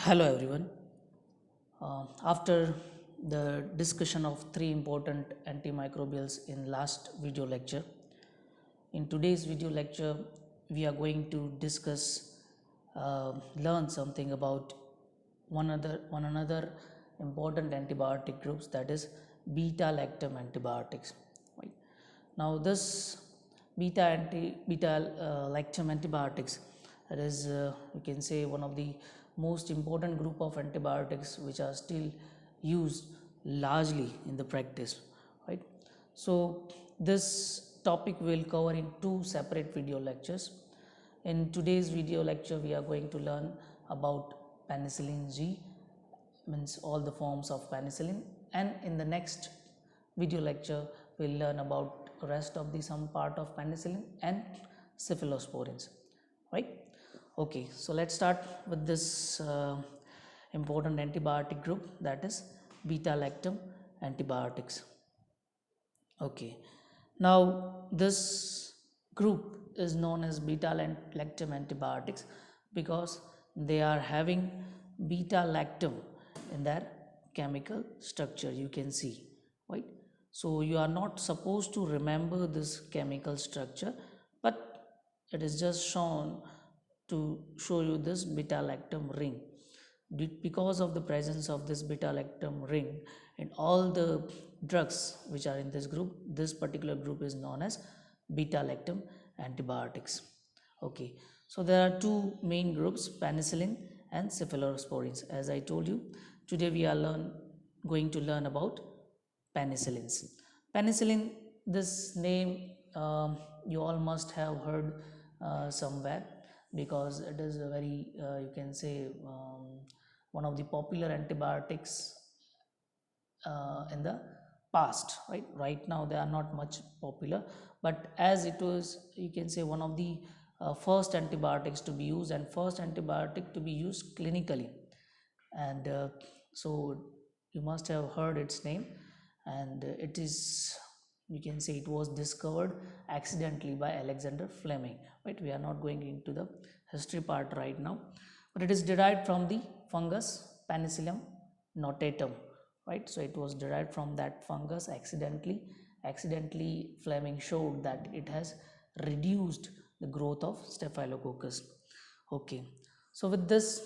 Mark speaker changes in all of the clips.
Speaker 1: Hello everyone. After the discussion of three important antimicrobials in last video lecture, in today's video lecture we are going to discuss, learn something about one another important antibiotic groups, that is beta lactam antibiotics. Right now, this beta lactam antibiotics, that is, you can say, one of the most important group of antibiotics which are still used largely in the practice, right? So this topic will cover in two separate video lectures. In today's video lecture we are going to learn about penicillin G, means all the forms of penicillin, and in the next video lecture we'll learn about rest of the some part of penicillin and cephalosporins, right? Okay, so let's start with this important antibiotic group, that is beta lactam antibiotics. Okay, now this group is known as beta lactam antibiotics because they are having beta lactam in their chemical structure, you can see, right? So you are not supposed to remember this chemical structure, but it is just shown to show you this beta lactam ring. Because of the presence of this beta lactam ring in all the drugs which are in this group, this particular group is known as beta lactam antibiotics. Okay, so there are two main groups, penicillin and cephalosporins. As I told you, today we are going to learn about penicillins. Penicillin, this name, you all must have heard somewhere, because it is a very, you can say, one of the popular antibiotics in the past. Right now they are not much popular, but as it was, you can say, one of the first antibiotics to be used and first antibiotic to be used clinically. And so you must have heard its name, and it is, you can say, it was discovered accidentally by Alexander Fleming, right? We are not going into the history part right now, but it is derived from the fungus Penicillium notatum, right? So it was derived from that fungus accidentally. Fleming showed that it has reduced the growth of staphylococcus. Okay, so with this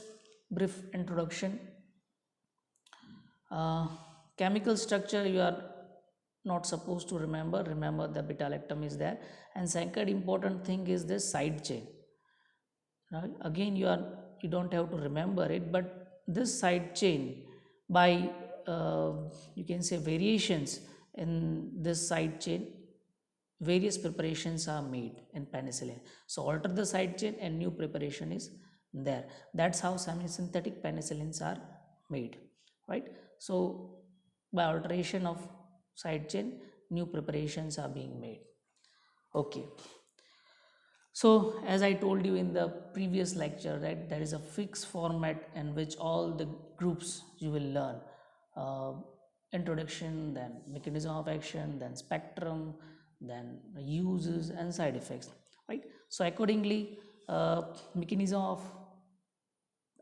Speaker 1: brief introduction, uh, chemical structure you are not supposed to remember the beta lactam is there. And second important thing is this side chain. Again, you don't have to remember it, but this side chain, by uh, you can say variations in this side chain, various preparations are made in penicillin. So alter the side chain and new preparation is there. That's how semi-synthetic penicillins are made, right? So by alteration of side chain, new preparations are being made. Okay, so as I told you in the previous lecture, right, there is a fixed format in which all the groups you will learn: uh, introduction, then mechanism of action, then spectrum, then uses and side effects, right? So accordingly, mechanism of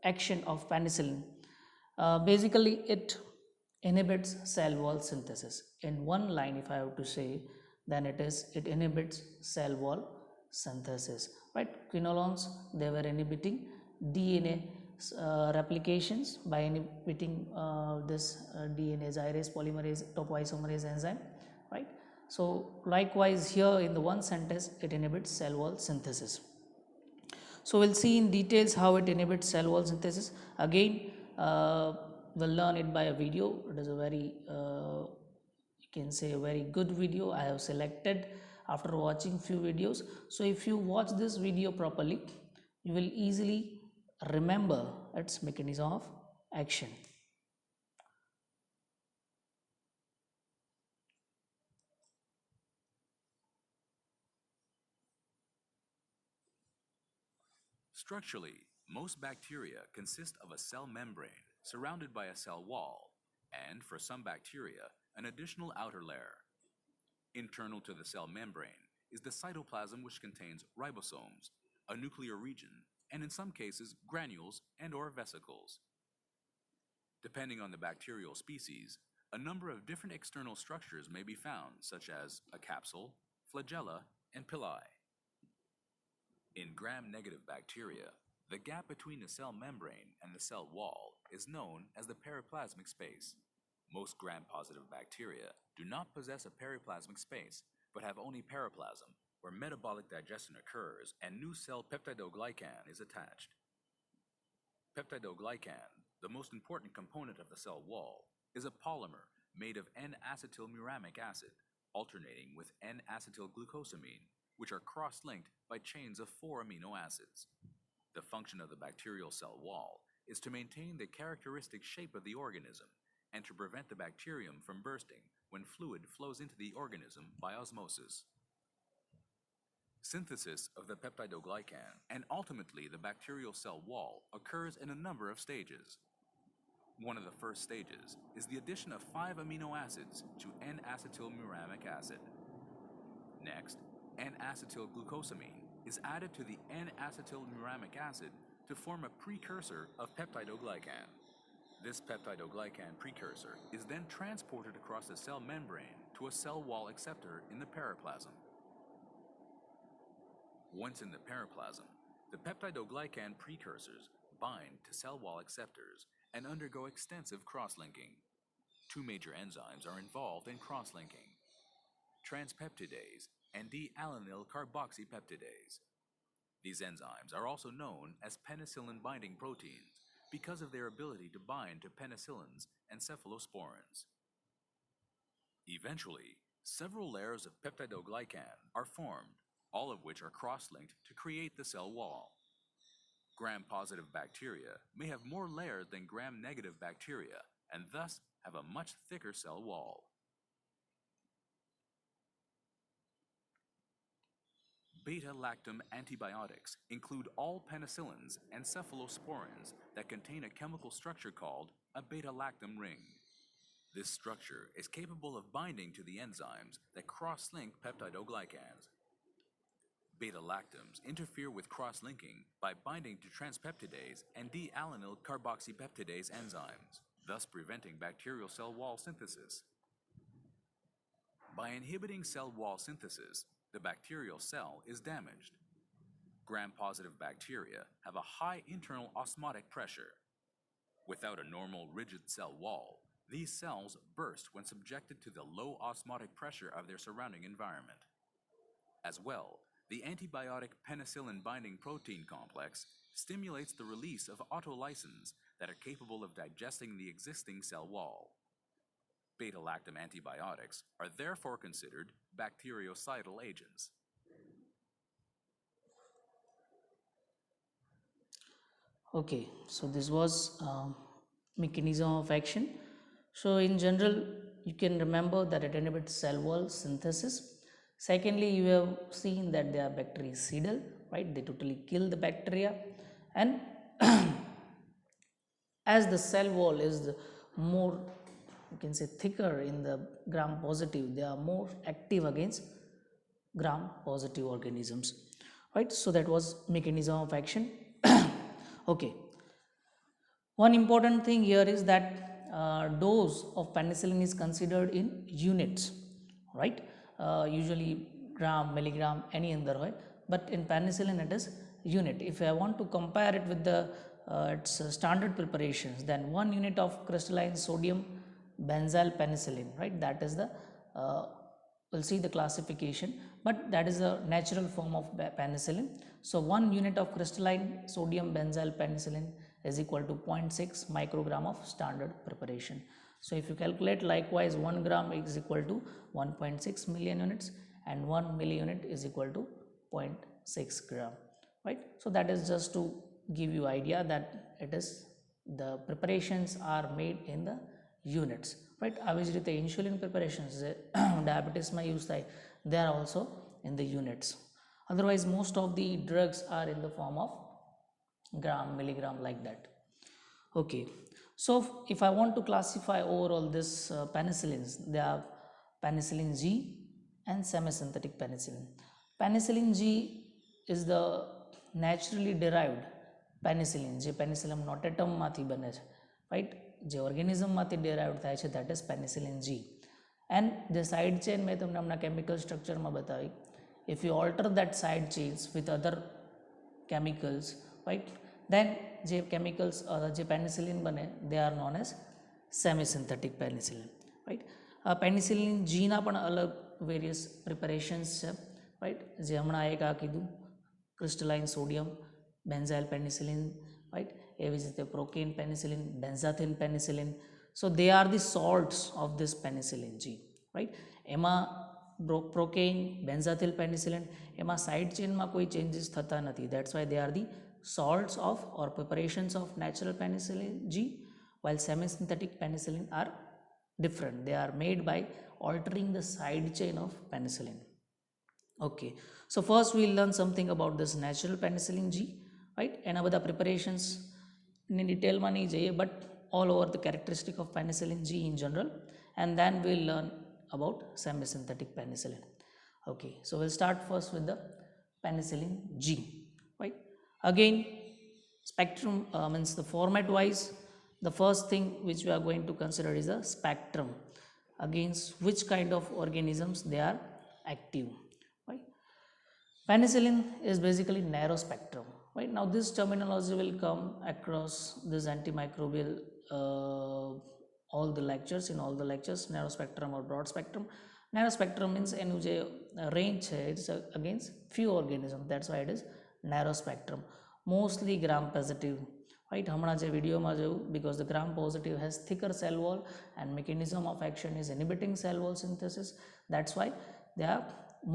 Speaker 1: action of penicillin, basically it inhibits cell wall synthesis. In one line, if I have to say, then it inhibits cell wall synthesis, right? Quinolones, they were inhibiting DNA replications by inhibiting this DNA gyrase polymerase topoisomerase enzyme, right? So likewise here in the one sentence, it inhibits cell wall synthesis. So we'll see in details how it inhibits cell wall synthesis. Again, we'll learn it by a video. It is a very, you can say, a very good video I have selected after watching few videos. So if you watch this video properly, you will easily remember its mechanism of action.
Speaker 2: Structurally, most bacteria consist of a cell membrane surrounded by a cell wall, and for some bacteria, an additional outer layer. Internal to the cell membrane is the cytoplasm, which contains ribosomes, a nuclear region, and in some cases granules and or vesicles. Depending on the bacterial species, a number of different external structures may be found, such as a capsule, flagella, and pili. In gram-negative bacteria, the gap between the cell membrane and the cell wall is known as the periplasmic space. Most gram-positive bacteria do not possess a periplasmic space, but have only periplasm, where metabolic digestion occurs and new cell peptidoglycan is attached. Peptidoglycan, the most important component of the cell wall, is a polymer made of N-acetylmuramic acid, alternating with N-acetylglucosamine, which are cross-linked by chains of 4 amino acids. The function of the bacterial cell wall is to maintain the characteristic shape of the organism and to prevent the bacterium from bursting when fluid flows into the organism by osmosis. Synthesis of the peptidoglycan and ultimately the bacterial cell wall occurs in a number of stages. One of the first stages is the addition of 5 amino acids to N-acetylmuramic acid. Next, N-acetylglucosamine is added to the N-acetylmuramic acid to form a precursor of peptidoglycan. This peptidoglycan precursor is then transported across the cell membrane to a cell wall acceptor in the periplasm. Once in the periplasm, the peptidoglycan precursors bind to cell wall acceptors and undergo extensive cross-linking. 2 major enzymes are involved in cross-linking: transpeptidase and D-alanine carboxypeptidase. These enzymes are also known as penicillin-binding proteins because of their ability to bind to penicillins and cephalosporins. Eventually, several layers of peptidoglycan are formed, all of which are cross-linked to create the cell wall. Gram-positive bacteria may have more layers than gram-negative bacteria and thus have a much thicker cell wall. Beta-lactam antibiotics include all penicillins and cephalosporins that contain a chemical structure called a beta-lactam ring. This structure is capable of binding to the enzymes that cross-link peptidoglycans. Beta-lactams interfere with cross-linking by binding to transpeptidase and D-alanine carboxypeptidase enzymes, thus preventing bacterial cell wall synthesis. By inhibiting cell wall synthesis, the bacterial cell is damaged. Gram-positive bacteria have a high internal osmotic pressure. Without a normal rigid cell wall, these cells burst when subjected to the low osmotic pressure of their surrounding environment. As well, the antibiotic penicillin-binding protein complex stimulates the release of autolysins that are capable of digesting the existing cell wall. Beta-lactam antibiotics are therefore considered bactericidal agents.
Speaker 1: Okay, so this was mechanism of action. So in general, you can remember that it inhibits cell wall synthesis. Secondly, you have seen that they are bactericidal, right? They totally kill the bacteria, and as the cell wall is more, you can say, thicker in the gram positive, they are more active against gram positive organisms, right? So that was mechanism of action. Okay, one important thing here is that dose of penicillin is considered in units, right? Usually gram, milligram, any other way, but in penicillin it is unit. If I want to compare it with the its standard preparations, then 1 unit of crystalline sodium benzyl penicillin, right? That is the we'll see the classification, but that is a natural form of penicillin. So 1 unit of crystalline sodium benzyl penicillin is equal to 0.6 microgram of standard preparation. So if you calculate, likewise 1 gram is equal to 1.6 million units and 1 milliunit is equal to 0.6 gram, right? So that is just to give you idea that it is, the preparations are made in the units, right? આવી જ રીતે insulin preparations જે ડાયાબિટીસમાં use થાય, they are also in the units. Otherwise most of the drugs are in the form of gram, milligram, like that. Okay, so if I want to classify overall this penicillins, they are penicillin G and semisynthetic penicillin. Penicillin G is the naturally derived penicillin, જે penicillium notatum માંથી બને છે, right? જે ઓર્ગેનિઝમમાંથી derive થાય છે that is penicillin G. And જે side chain મેં તમને હમણાં કેમિકલ સ્ટ્રક્ચરમાં બતાવી, if you alter that side chains with other chemicals, right, then જે chemicals જે penicillin બને they are known as semisynthetic penicillin, right. Penicillin જીના પણ અલગ વેરિયસ પ્રિપેરેશન્સ છે, રાઈટ, જે હમણાં એક આ કીધું crystalline sodium benzyl penicillin, right, એવી જ રીતે procaine penicillin, benzathine penicillin. So they are the salts of this penicillin G, right. એમાં પ્રોકેન બેન્ઝાથિલ પેનિસિલિન એમાં સાઇડ ચેનમાં કોઈ ચેન્જીસ થતા નથી, that's why they are the salts of or preparations of natural penicillin G, while semisynthetic penicillin are different. They are made by altering the side chain of penicillin. Okay, so first we'll learn something about this natural penicillin G, right. એના બધા preparations ની ડિટેલમાં નહીં જઈએ, but all over the characteristic of penicillin G in general, and then we'll learn about semisynthetic penicillin. Okay, so we'll start first with the penicillin G, right. Again, spectrum means the format wise, the first thing which we are going to consider is a spectrum, against which kind of organisms they are active, right. Penicillin is basically narrow spectrum, right. Now this terminology will come across this antimicrobial all the lectures, in all the lectures, narrow spectrum or broad spectrum. Narrow spectrum means એનું જે range છે it's against few organisms, that's why it is narrow spectrum. Mostly gram positive, right. હમણાં જે વિડીયોમાં જોયું, because the gram positive has thicker cell wall and mechanism of action is inhibiting cell wall synthesis, that's why they are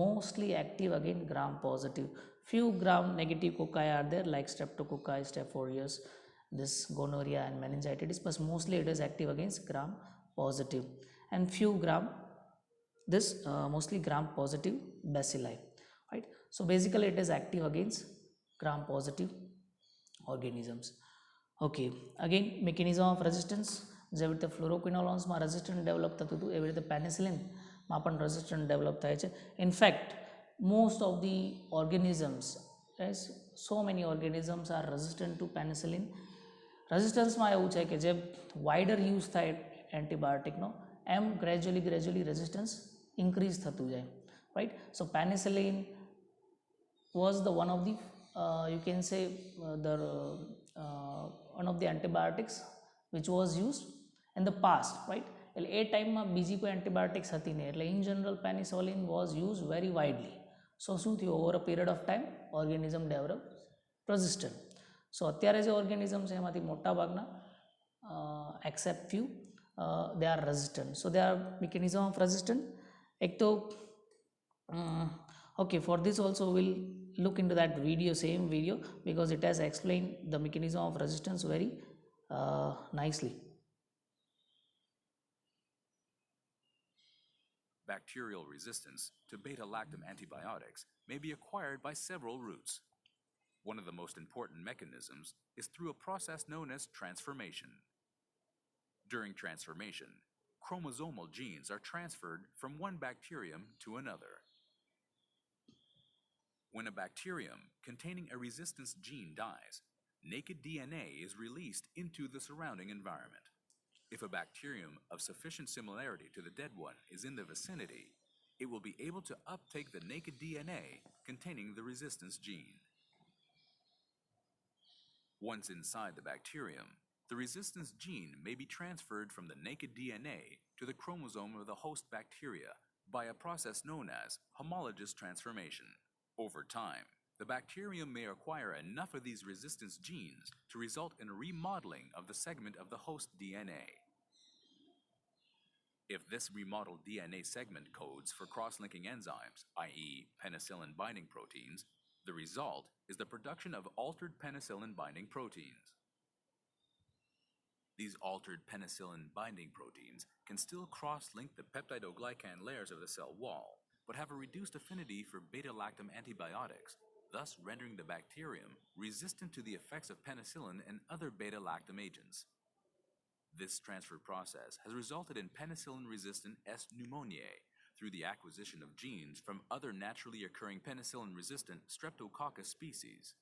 Speaker 1: mostly active against gram positive. Few gram negative cocci are there like streptococci, staph aureus, this gonorrhea and meningitis, but mostly it is active against gram positive, and few gram this mostly gram positive bacilli, right. So basically it is active against gram positive organisms. Okay, again mechanism of resistance, જેવી રીતે ફ્લોરોક્વિનોલોન્સમાં resistant develop થતું હતું એવી રીતે પેનિસિલિનમાં પણ resistant develop થાય છે. In fact most of the organisms, so many organisms are resistant to penicillin. રેઝિસ્ટન્સમાં એવું છે કે જે વાઇડર યુઝ થાય એન્ટીબાયોટિકનો એમ ગ્રેજ્યુઅલી રેઝિસ્ટન્સ ઇન્ક્રીઝ થતું જાય, right. So penicillin was the one of the you can say the one of the antibiotics which was used in the past, right. એટલે એ ટાઈમમાં બીજી કોઈ એન્ટીબાયોટિક્સ હતી નહીં, એટલે in general penicillin was use very widely. So શું થયું, over a period of time organism develop resistant. So અત્યારે જે ઓર્ગેનિઝમ છે એમાંથી મોટાભાગના except few they are resistant. So they are mechanism of resistance. એક તો okay, for this also we'll look into that video, same video, because it has explained the mechanism of resistance very nicely.
Speaker 2: Bacterial resistance to beta-lactam antibiotics may be acquired by several routes. One of the most important mechanisms is through a process known as transformation. During transformation, chromosomal genes are transferred from one bacterium to another. When a bacterium containing a resistance gene dies, naked DNA is released into the surrounding environment. If a bacterium of sufficient similarity to the dead one is in the vicinity, it will be able to uptake the naked DNA containing the resistance gene. Once inside the bacterium, the resistance gene may be transferred from the naked DNA to the chromosome of the host bacteria by a process known as homologous transformation. Over time, the bacterium may acquire enough of these resistance genes to result in a remodeling of the segment of the host DNA. If this remodeled DNA segment codes for cross-linking enzymes, i.e. penicillin binding proteins, the result is the production of altered penicillin binding proteins. These altered penicillin binding proteins can still cross-link the peptidoglycan layers of the cell wall, but have a reduced affinity for beta-lactam antibiotics, thus rendering the bacterium resistant to the effects of penicillin and other beta-lactam agents. This transfer process has resulted in penicillin-resistant S. pneumoniae through the acquisition of genes from other naturally occurring penicillin-resistant Streptococcus species.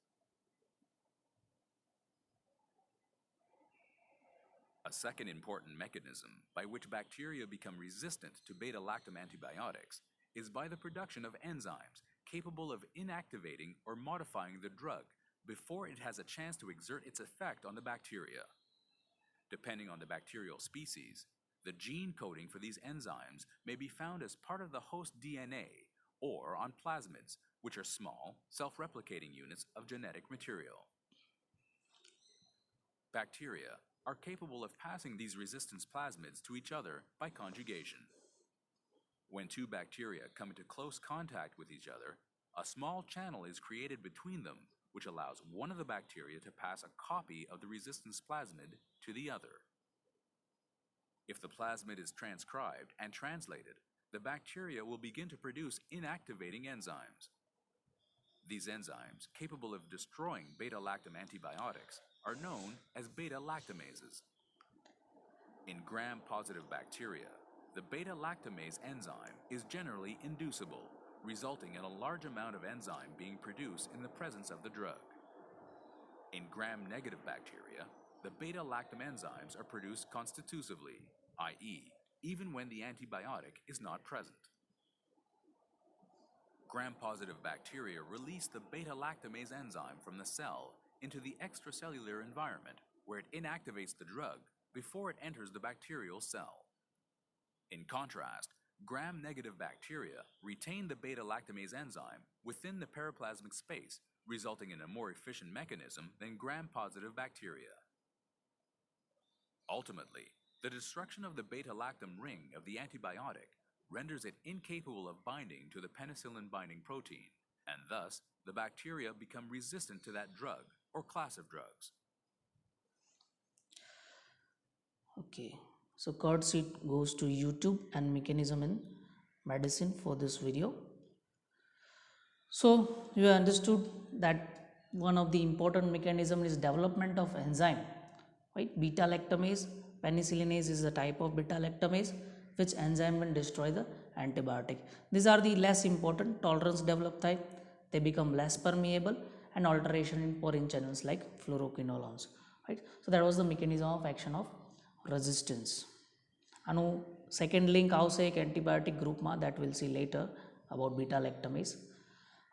Speaker 2: A second important mechanism by which bacteria become resistant to beta-lactam antibiotics is by the production of enzymes capable of inactivating or modifying the drug before it has a chance to exert its effect on the bacteria. Depending on the bacterial species, the gene coding for these enzymes may be found as part of the host DNA or on plasmids, which are small, self-replicating units of genetic material. Bacteria are capable of passing these resistance plasmids to each other by conjugation. When two bacteria come into close contact with each other, a small channel is created between them, which allows one of the bacteria to pass a copy of the resistance plasmid to the other. If the plasmid is transcribed and translated, the bacteria will begin to produce inactivating enzymes. These enzymes, capable of destroying beta-lactam antibiotics, are known as beta-lactamases. In gram-positive bacteria, the beta-lactamase enzyme is generally inducible, resulting in a large amount of enzyme being produced in the presence of the drug. In gram-negative bacteria, the beta-lactam enzymes are produced constitutively, i.e., even when the antibiotic is not present. Gram-positive bacteria release the beta-lactamase enzyme from the cell into the extracellular environment, where it inactivates the drug before it enters the bacterial cell. In contrast, gram-negative bacteria retain the beta-lactamase enzyme within the periplasmic space, resulting in a more efficient mechanism than gram-positive bacteria. Ultimately, the destruction of the beta-lactam ring of the antibiotic renders it incapable of binding to the penicillin-binding protein, and thus the bacteria become resistant to that drug or class of drugs.
Speaker 1: Okay, so courtesy goes to YouTube and Mechanism in Medicine for this video. So you understood that one of the important mechanism is development of enzyme, right? Beta lactamase, penicillinase is a type of beta lactamase which enzyme will destroy the antibiotic. These are the less important. Tolerance develop type, they become less permeable, and alteration in porin channels like fluoroquinolones, right? So that was the mechanism of action of resistance. આનું second link આવશે એક antibiotic ગ્રુપમાં, that we'll see later about beta lactamase.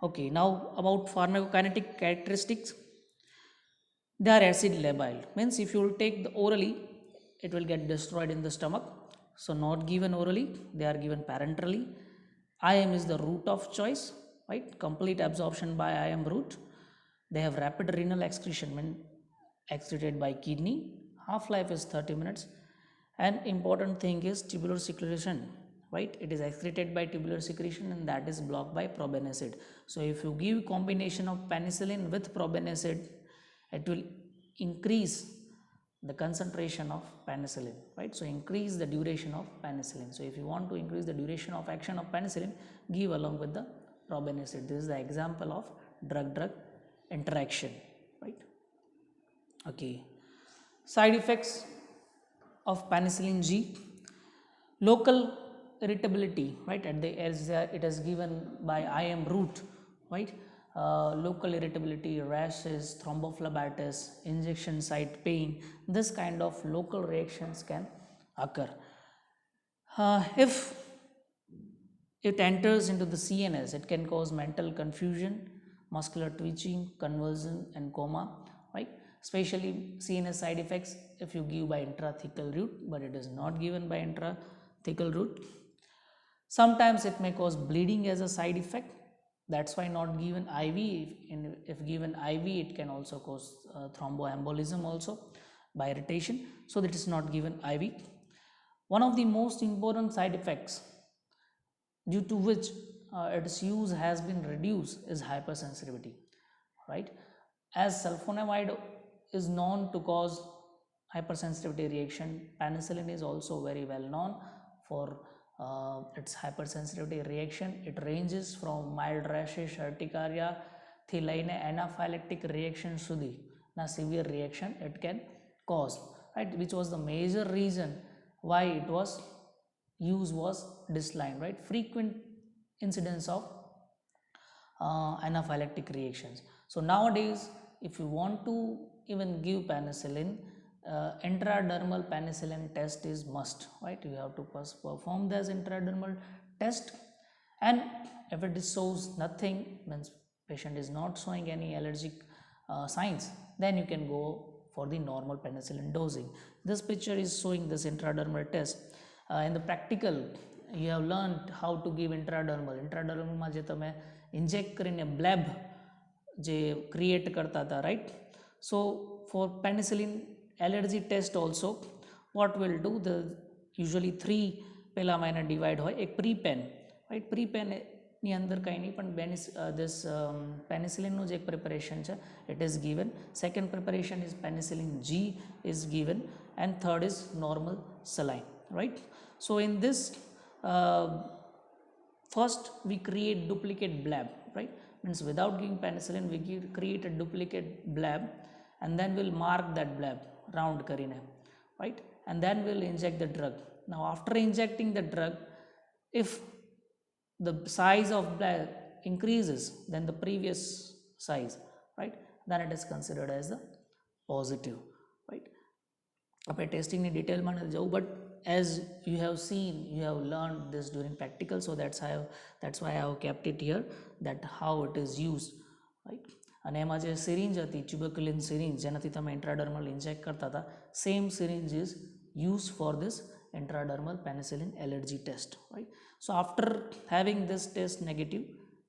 Speaker 1: Okay, now about pharmacokinetic characteristics. They are acid labile, means if you will take the orally, it will get destroyed in the stomach. So not given orally, they are given parenterally. IM is the route of choice, right? Complete absorption by IM route. They have rapid renal excretion when excreted by kidney. Half-life is 30 minutes. And important thing is tubular secretion, right? It is excreted by tubular secretion and that is blocked by probenecid. So if you give combination of penicillin with probenecid, it will increase the concentration of penicillin, right? So increase the duration of penicillin. So if you want to increase the duration of action of penicillin, give along with the probenecid. This is the example of drug-drug interaction, right? Okay, side effects of penicillin G. Local irritability, right? At the as it is given by IM route, right? Local irritability, rashes, thrombophlebitis, injection site pain, this kind of local reactions can occur. If it enters into the CNS, it can cause mental confusion, muscular twitching, convulsion, and coma, right? Especially CNS side effects if you give by intrathecal route, but it is not given by intrathecal route. Sometimes it may cause bleeding as a side effect. That's why not given IV. If given IV, it can also cause thromboembolism also by irritation. So that is not given IV. One of the most important side effects due to which its use has been reduced is hypersensitivity, right? As sulfonamide is known to cause hypersensitivity reaction, penicillin is also very well known for its hypersensitivity reaction. It ranges from mild rashes, urticaria થી લઈને anaphylactic reaction સુધી ના severe reaction it can cause, right? Which was the major reason why it was use was declined, right? Frequent incidence of anaphylactic reactions. So nowadays if you want to even give penicillin, intradermal penicillin test is must, right? You have to perform this intradermal test, and if it shows nothing, means patient is not showing any allergic signs, then you can go for the normal penicillin dosing. This picture is showing this intradermal test. In the practical you have learned how to give intradermal માં જે તમે inject કરીને બ્લેબ જે create કરતા હતા, right? So for penicillin allergy test also what will do, the usually 3 પહેલામાં એને divide હોય. એક પ્રીપેન, રાઈટ? પ્રીપેનની અંદર કંઈ નહીં, પણ this પેનિસિલિનનું જે એક પ્રિપરેશન છે it is given. Second preparation is penicillin G is given, and third is normal saline, right? So in this first we create duplicate blab, right? Means without giving penicillin we create a duplicate blab, and then we'll mark that blab round karine, right? And then we'll inject the drug. Now after injecting the drug, if the size of blab increases than the previous size, right, then it is considered as the positive, right? આપણે ટેસ્ટિંગની ડિટેલમાં નથી જવું, but as you have seen, you have learned this during practical, so that's why I have kept it here, that how it is used, right? અને એમાં જે syringe હતી, ટ્યુબરક્યુલિન syringe જેનાથી તમે ઇન્ટ્રાડર્મલ ઇન્જેક્ટ કરતા હતા, same syringe is use for this intradermal penicillin allergy test, right? So after having this test negative,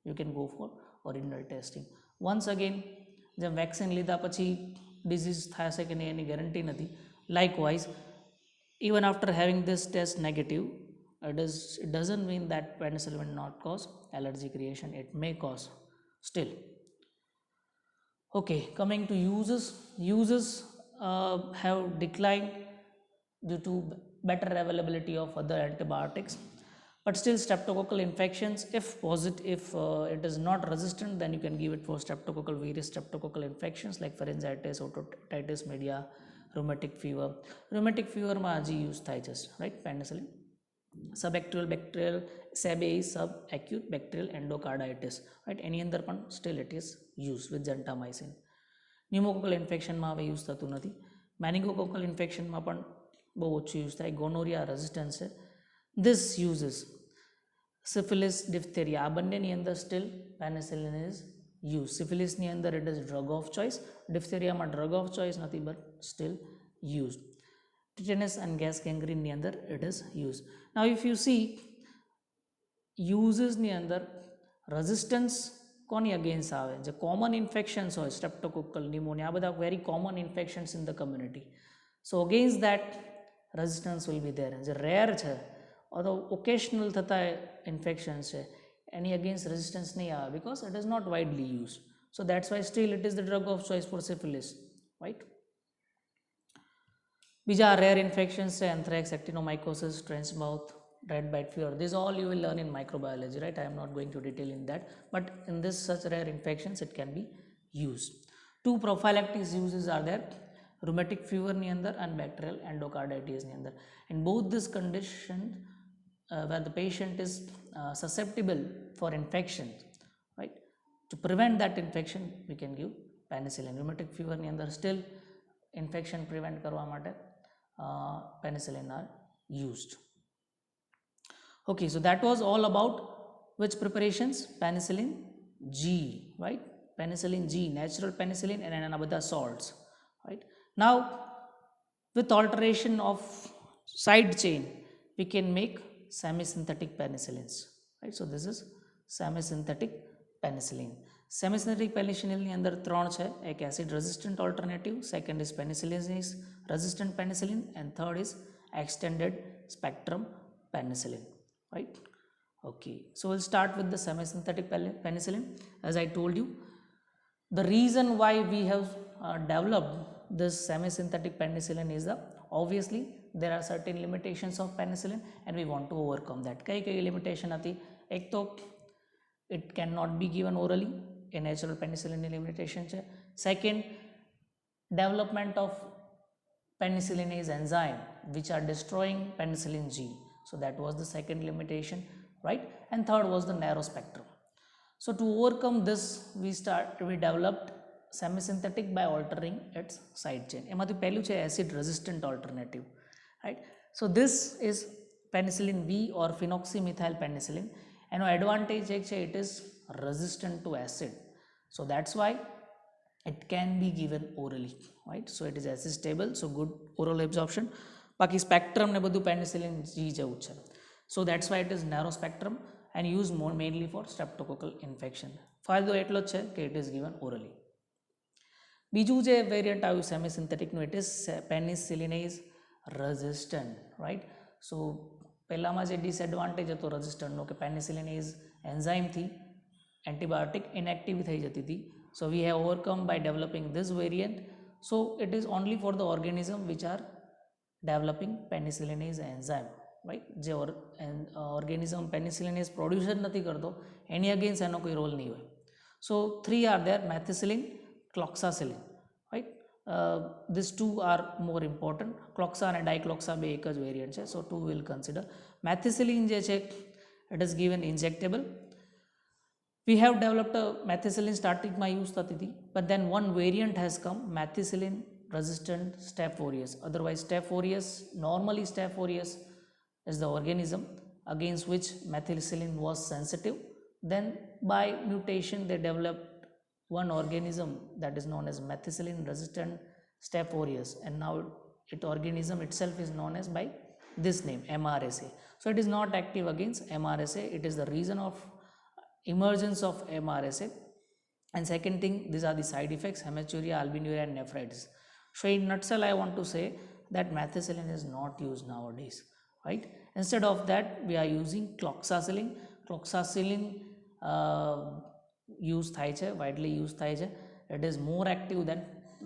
Speaker 1: you can go for original testing. Once again, જેમ vaccine લીધા પછી ડિઝીઝ થશે કે નહીં એની ગેરંટી નથી. Likewise, even after having this test negative, it doesn't mean that penicillin will not cause allergy creation. It may cause still. Okay, coming to uses have declined due to better availability of other antibiotics, but still streptococcal infections, if it is not resistant, then you can give it for various streptococcal infections like pharyngitis, otitis media, rheumatic fever માં હજી use થાય છે, right? Penicillin. Subacute bacterial subacute bacterial endocarditis, right? એની અંદર પણ still it is use with gentamicin. Pneumococcal ઇન્ફેક્શનમાં હવે use થતું નથી. મેનિંગોકોકલ ઇન્ફેક્શનમાં પણ બહુ ઓછું યુઝ થાય. ગોનોરિયા રેઝિસ્ટન્સ છે. ધીસ યુઝિસ સિફિલિસ, ડિફ્થેરિયા, આ બંનેની અંદર સ્ટીલ પેનિસિલિન ઇઝ યુઝ. સિફિલિસની અંદર it is drug of choice, ડિફ્થેરિયામાં ડ્રગ ઓફ ચોઇસ નથી, but still used. Tetanus and gas ગેંગ્રીનની અંદર it is use. Now if you see યુઝિસની અંદર રેઝિસ્ટન્સ કોની અગેન્સ્ટ આવે? જે કોમન ઇન્ફેક્શન્સ હોય, સ્ટ્રેપ્ટોકોકલ, ન્યુમોનિયા, આ બધા very common infections in the community. So against that resistance will be there. જે રેર છે અથવા ઓકેશનલ થતા ઇન્ફેક્શન્સ છે એની અગેન્સ્ટ રેઝિસ્ટન્સ નહીં આવે, because it is not widely use. So that's why still it is the drug of choice for syphilis, right? બીજા rare infections છે anthrax, actinomycosis, trench mouth, red bite fever. This all you will learn in microbiology, right? I am not going to detail in that, but in this such rare infections it can be used. Two prophylactic uses are there, rheumatic fever ni andar and bacterial endocarditis ni andar. In both this condition where the patient is susceptible for infection, right, to prevent that infection we can give penicillin. Rheumatic fever ni andar still infection prevent karwa માટે penicillin are used. Okay, so that was all about which preparations? Penicillin G, right? Penicillin G, natural penicillin, and another salts, right? Now, with alteration of side chain, we can make semi-synthetic penicillins, right? So this is semi-synthetic penicillin. Semi-synthetic penicillin ની અંદર ત્રણ છે. એક acid resistant alternative, second is penicillin is resistant penicillin, and third is extended spectrum penicillin. Right? Okay, so we'll start with the semi-synthetic penicillin. As I told you, the reason why we have developed this semi-synthetic penicillin is that obviously there are certain limitations of penicillin and we want to overcome that. કઈ limitation હતી? એક તો it cannot be given orally, a natural penicillin limitation છે. Second, development of penicillinase enzyme which are destroying penicillin G. So that was the second limitation, right? And third was the narrow spectrum. So to overcome this, we developed semisynthetic by altering its side chain. એમાંથી પહેલું છે acid resistant alternative, right. So this is penicillin V or phenoxymethyl penicillin. એનો advantage એક છે, it is resistant to acid, so that's why it can be given orally, right. So it is acid stable, so good oral absorption. બાકી spectrum ને બધું penicillin G જેવું છે, so that's why it is narrow spectrum and used more mainly for streptococcal infection. ફાયદો એટલો જ છે કે it is given orally. બીજું જે વેરિયન્ટ આવ્યું સેમિસિન્થેટિકનું, ઇટ ઇઝ પેનિસિલિનેઝ રેઝિસ્ટન્ટ, રાઈટ. સો પહેલામાં જે ડિસએડવાન્ટેજ હતો રેઝિસ્ટન્ટનો કે પેનિસિલિનેઝ એન્ઝાઇમથી એન્ટીબાયોટિક ઇનએક્ટિવ થઈ જતી હતી. So we have overcome by developing this variant. So it is only for the organism which are developing penicillinase enzyme, right. જે organism penicillinase produce નથી કરતો એની અગેન્સ્ટ એનો કોઈ રોલ નહીં હોય. So 3 are there, methicillin, cloxacillin, right. These two are more important. Cloxa અને ડાયક્લોક્સા બે એક જ વેરિયન્ટ છે, so 2 will consider. Methicillin જે છે, it is given injectable. We have developed a methicillin starting my use thati thi, but then one variant has come, methicillin resistant Staph aureus. Otherwise Staph aureus, normally Staph aureus is the organism against which methicillin was sensitive. Then by mutation they developed one organism that is known as methicillin resistant Staph aureus, and now it organism itself is known as by this name, MRSA. So it is not active against MRSA. It is the reason of emergence of MRSA. And second thing, these are the side effects, hematuria, albinuria and nephritis. So in nutshell I want to say that methicillin is not used nowadays, right. Instead of that we are using cloxacillin. Cloxacillin use થાય છે, widely used થાય છે. It is more active than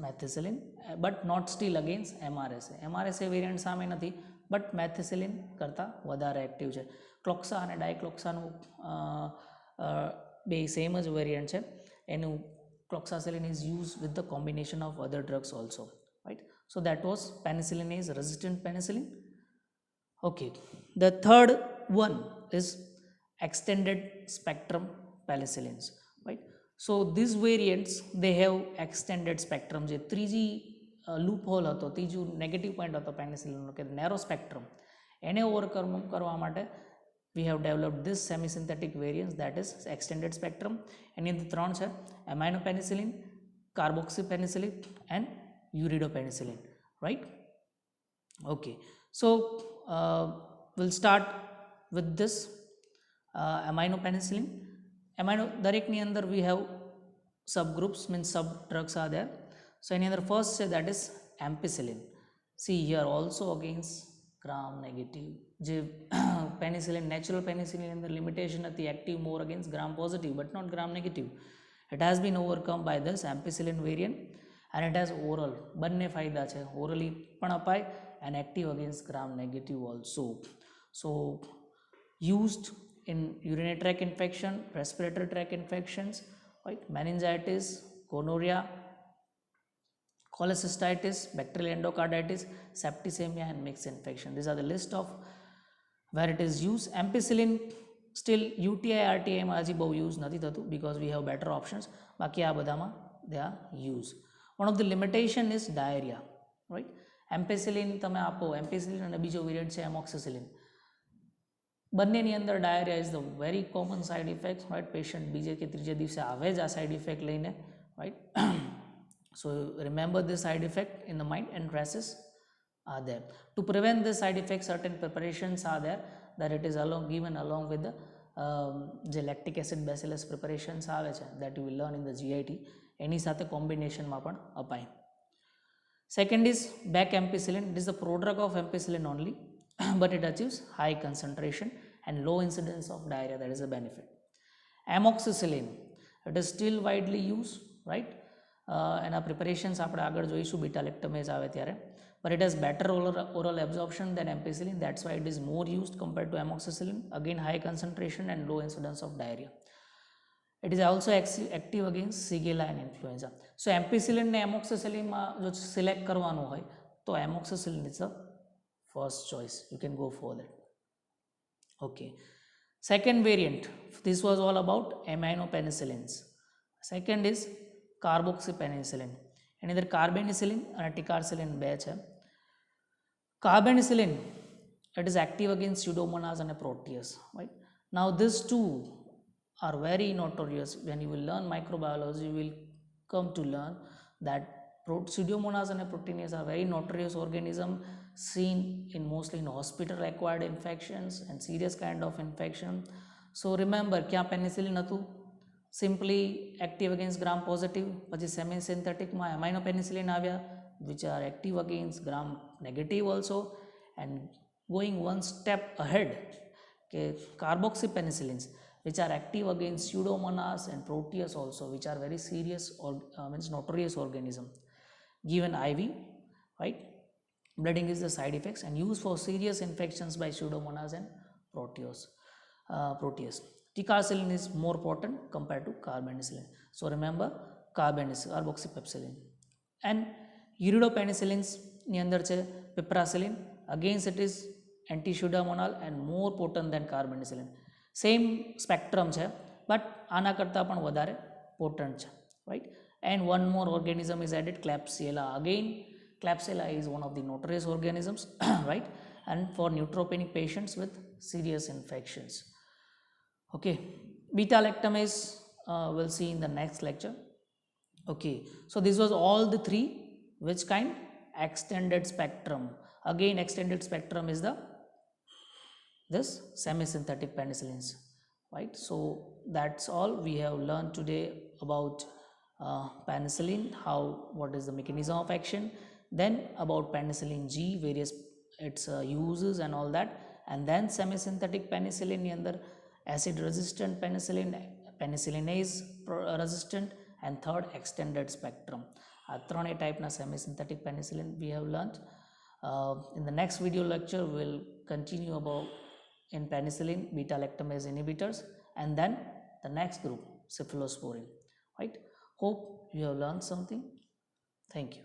Speaker 1: methicillin, but not still against MRSA. MRSA variant સામે નથી, but methicillin કરતાં વધારે active છે. ક્લોક્સા અને ડાયક્લોક્સાનું બે સેમ જ વેરિયન્ટ છે. એનું cloxacillin is used with the combination of other drugs also, right. So that was penicillinase resistant penicillin. Okay, the third one is extended spectrum penicillins, right. So these variants, they have extended spectrum. જે ત્રીજી loophole હતો, ત્રીજું negative point હતો પેનિસિલિનનો કે narrow spectrum, એને overcome કરવા માટે we have developed this semisynthetic variants, that is extended spectrum. એની અંદર ત્રણ છે, aminopenicillin, carboxypenicillin and uridopenicillin, right. Okay, so we'll start with this aminopenicillin. દરેકની અંદર we have subgroups, means sub drugs are there. So એની અંદર first છે, that is ampicillin. See here also against gram negative. જે penicillin, natural penicillin અંદર limitation હતી, active more against gram positive but not gram negative. It has been overcome by this ampicillin variant and it has oral, બંને ફાયદા છે, orally પણ અપાય and active against gram negative also. So used in urinary tract infection, respiratory tract infections, right, meningitis, gonorrhea, cholecystitis, bacterial endocarditis, septicemia and mixed infection. These are the list of where it is used. Ampicillin still UTI RTI માં હજી બહુ use નથી થતું because we have better options. બાકી આ બધામાં they are used. One of the limitation is diarrhea, right. Ampicillin તમે આપો, ampicillin અને બીજો વેરિયન્ટ છે amoxicillin, બંનેની અંદર diarrhea is the very common side effect, right. Patient બીજે કે ત્રીજે દિવસે આવે જ આ side effect લઈને, right. So remember this side effect in the mind and rashes are there. To prevent this side effect, certain preparations are there that it is given along with the lactic acid bacillus preparations આવે છે, that you will learn in the GIT. એની સાથે કોમ્બિનેશનમાં પણ અપાય. Second is back ampicillin. It is the prodrug of ampicillin only but it achieves high concentration and low incidence of diarrhea. That is a benefit. Amoxicillin, it is still widely used, right. એના preparations આપણે આગળ જોઈશું beta lactamase આવે ત્યારે, but it has better oral absorption than ampicillin. That's why it is more used compared to amoxicillin. Again high concentration and low incidence of diarrhea. It is also active against Shigella and influenza. So ampicillin ને amoxicillin માં જો select કરવાનું હોય તો amoxicillin is the first choice. You can go for that. Okay. Second variant, this was all about aminopenicillins. Second is carboxy penicillin, એની અંદર carbenicillin અને ટિકાર્સિલિન બે છે. કાર્બેનિસિલિન, it is active against pseudomonas and proteus, right? Now these two are very notorious. When you will learn microbiology, you will come to learn that pseudomonas and proteus are very notorious organism seen in mostly in hospital acquired infections and serious kind of infection. So remember, क्या penicillin હતું? Simply active against gram positive. પછી semi synthetic માં amino penicillin આવ્યા, which are active against gram negative also. And going one step ahead, carboxy penicillins, which are active against pseudomonas and proteus also, which are very serious or means notorious organism. Given IV, right? Bleeding is the side effects and used for serious infections by pseudomonas and proteus. Ticarcillin is more potent compared to carbenicillin. So remember, carboxypepsilin. And iridopenicillins ની અંદર છે piperacillin. Against it is anti-pseudomonal and more potent than carbenicillin. Same spectrum છે, but આના કરતાં પણ વધારે potent છે, right? And one more organism is added, Klebsiella. Again, Klebsiella is one of the notorious organisms, right? And for neutropenic patients with serious infections. Okay, beta lactamase we'll see in the next lecture. Okay, so this was all the three. Which kind? Extended spectrum. Again, extended spectrum is this semi-synthetic penicillins, right? So that's all we have learned today about penicillin, what is the mechanism of action, then about penicillin G, various its uses and all that, and then semi-synthetic penicillin ની અંદર acid resistant penicillin, penicillinase resistant, and third extended spectrum. આ ત્રણેય ટાઈપના semi-synthetic penicillin we have learned. In the next video lecture, we'll continue about in penicillin, beta lactamase inhibitors, and then the next group, cephalosporin, right? Hope you have learned something. Thank you.